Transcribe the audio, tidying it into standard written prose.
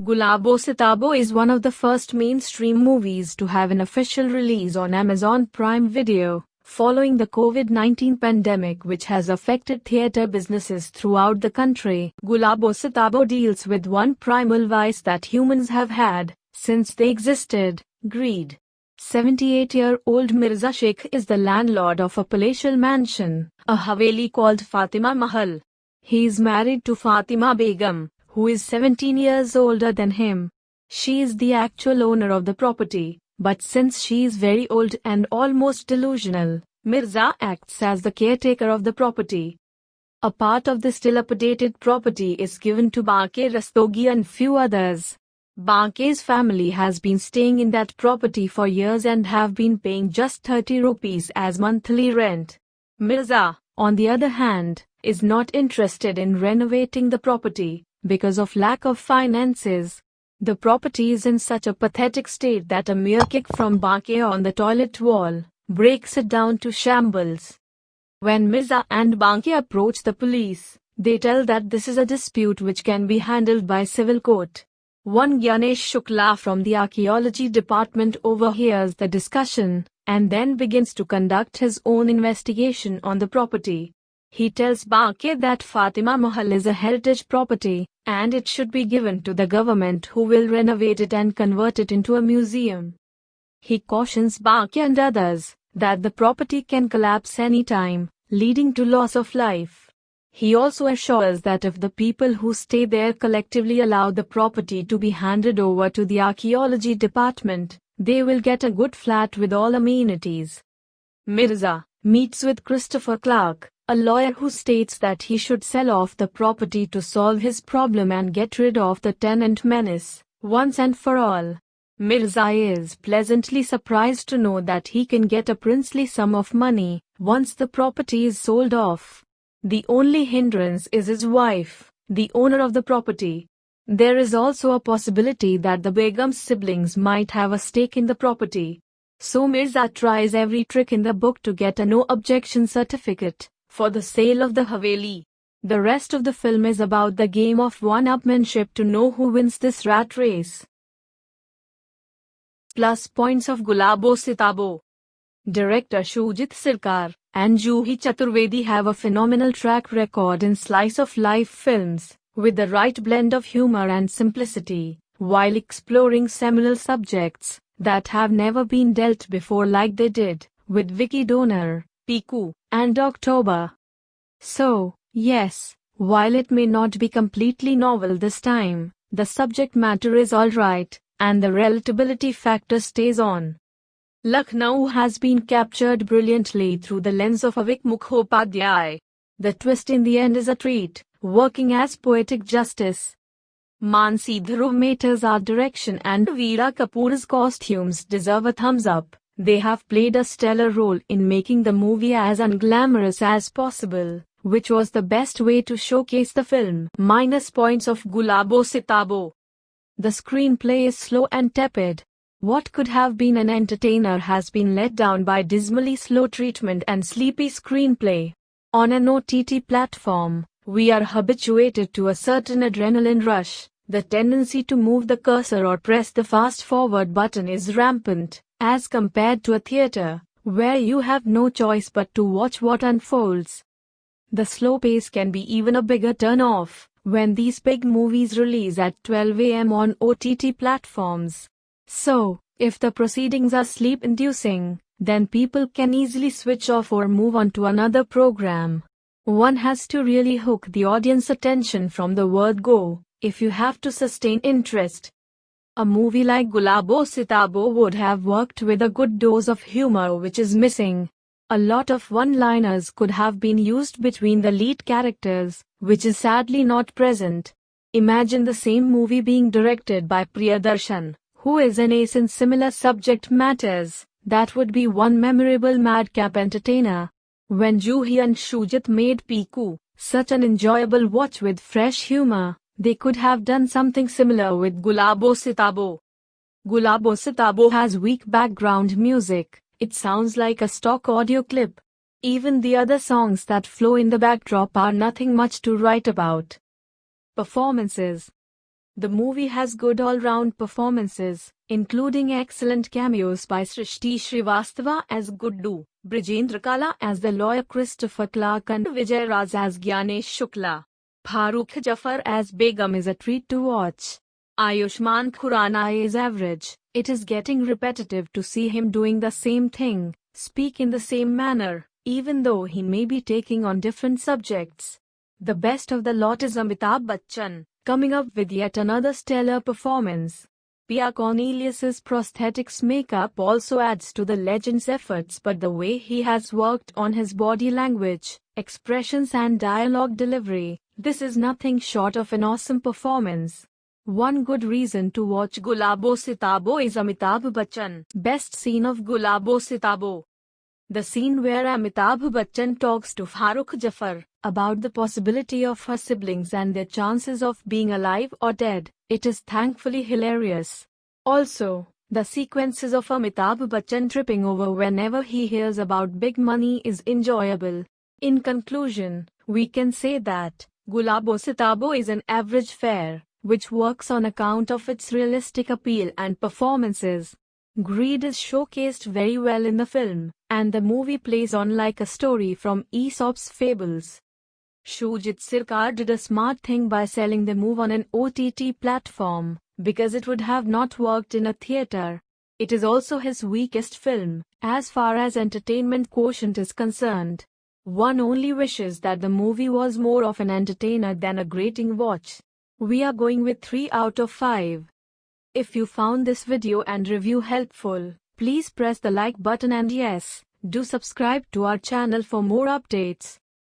Gulabo Sitabo is one of the first mainstream movies to have an official release on Amazon Prime Video, following the COVID-19 pandemic which has affected theatre businesses throughout the country. Gulabo Sitabo deals with one primal vice that humans have had since they existed: greed. 78-year-old Mirza Sheikh is the landlord of a palatial mansion, a haveli called Fatima Mahal. He is married to Fatima Begum, who is 17 years older than him. She is the actual owner of the property, but since she is very old and almost delusional, Mirza acts as the caretaker of the property. A part of the dilapidated property is given to Banke Rastogi and few others. Banke's family has been staying in that property for years and have been paying just 30 rupees as monthly rent. Mirza, on the other hand, is not interested in renovating the property because of lack of finances. The property is in such a pathetic state that a mere kick from Banke on the toilet wall breaks it down to shambles. When Mirza and Banke approach the police, they tell that this is a dispute which can be handled by civil court. One Gyanesh Shukla from the archaeology department overhears the discussion and then begins to conduct his own investigation on the property. He tells Banke that Fatima Mahal is a heritage property and it should be given to the government, who will renovate it and convert it into a museum. He cautions Banke and others that the property can collapse any time, leading to loss of life. He also assures that if the people who stay there collectively allow the property to be handed over to the archaeology department, they will get a good flat with all amenities. Mirza meets with Christopher Clark, a lawyer who states that he should sell off the property to solve his problem and get rid of the tenant menace, once and for all. Mirza is pleasantly surprised to know that he can get a princely sum of money once the property is sold off. The only hindrance is his wife, the owner of the property. There is also a possibility that the Begum's siblings might have a stake in the property. So Mirza tries every trick in the book to get a no objection certificate for the sale of the Haveli. The rest of the film is about the game of one-upmanship to know who wins this rat race. Plus points of Gulabo Sitabo. Director Shujit Sirkar and Juhi Chaturvedi have a phenomenal track record in slice-of-life films, with the right blend of humor and simplicity, while exploring seminal subjects that have never been dealt before, like they did with Vicky Donor, Piku, and October. So, yes, while it may not be completely novel this time, the subject matter is alright, and the relatability factor stays on. Lucknow has been captured brilliantly through the lens of Avik Mukhopadhyay. The twist in the end is a treat, working as poetic justice. Mansi Dhruv Mehta's art direction and Veera Kapoor's costumes deserve a thumbs up. They have played a stellar role in making the movie as unglamorous as possible, which was the best way to showcase the film. Minus points of Gulabo Sitabo. The screenplay is slow and tepid. What could have been an entertainer has been let down by dismally slow treatment and sleepy screenplay. On an OTT platform, we are habituated to a certain adrenaline rush. The tendency to move the cursor or press the fast-forward button is rampant, as compared to a theater, where you have no choice but to watch what unfolds. The slow pace can be even a bigger turn-off when these big movies release at 12 a.m. on OTT platforms. So, if the proceedings are sleep-inducing, then people can easily switch off or move on to another program. One has to really hook the audience attention from the word go, if you have to sustain interest. A movie like Gulabo Sitabo would have worked with a good dose of humor, which is missing. A lot of one-liners could have been used between the lead characters, which is sadly not present. Imagine the same movie being directed by Priyadarshan, who is an ace in similar subject matters. That would be one memorable madcap entertainer. When Juhi and Shujit made Piku such an enjoyable watch with fresh humor, they could have done something similar with Gulabo Sitabo. Gulabo Sitabo has weak background music. It sounds like a stock audio clip. Even the other songs that flow in the backdrop are nothing much to write about. Performances. The movie has good all-round performances, including excellent cameos by Srishti Srivastava as Guddu, Brijendra Kala as the lawyer Christopher Clark and Vijay Raj as Gyanesh Shukla. Farooq Jafar as Begum is a treat to watch. Ayushmann Khurrana is average. It is getting repetitive to see him doing the same thing, speak in the same manner, even though he may be taking on different subjects. The best of the lot is Amitabh Bachchan, coming up with yet another stellar performance. Pia Cornelius's prosthetics makeup also adds to the legend's efforts, but the way he has worked on his body language, expressions and dialogue delivery, this is nothing short of an awesome performance. One good reason to watch Gulabo Sitabo is Amitabh Bachchan. Best scene of Gulabo Sitabo. The scene where Amitabh Bachchan talks to Farooq Jafar about the possibility of her siblings and their chances of being alive or dead, it is thankfully hilarious. Also, the sequences of Amitabh Bachchan tripping over whenever he hears about big money is enjoyable. In conclusion, we can say that Gulabo Sitabo is an average fare, which works on account of its realistic appeal and performances. Greed is showcased very well in the film, and the movie plays on like a story from Aesop's fables. Shujit Sircar did a smart thing by selling the movie on an OTT platform, because it would have not worked in a theater. It is also his weakest film, as far as entertainment quotient is concerned. One only wishes that the movie was more of an entertainer than a grating watch. We are going with 3 out of 5. If you found this video and review helpful, please press the like button and yes, do subscribe to our channel for more updates.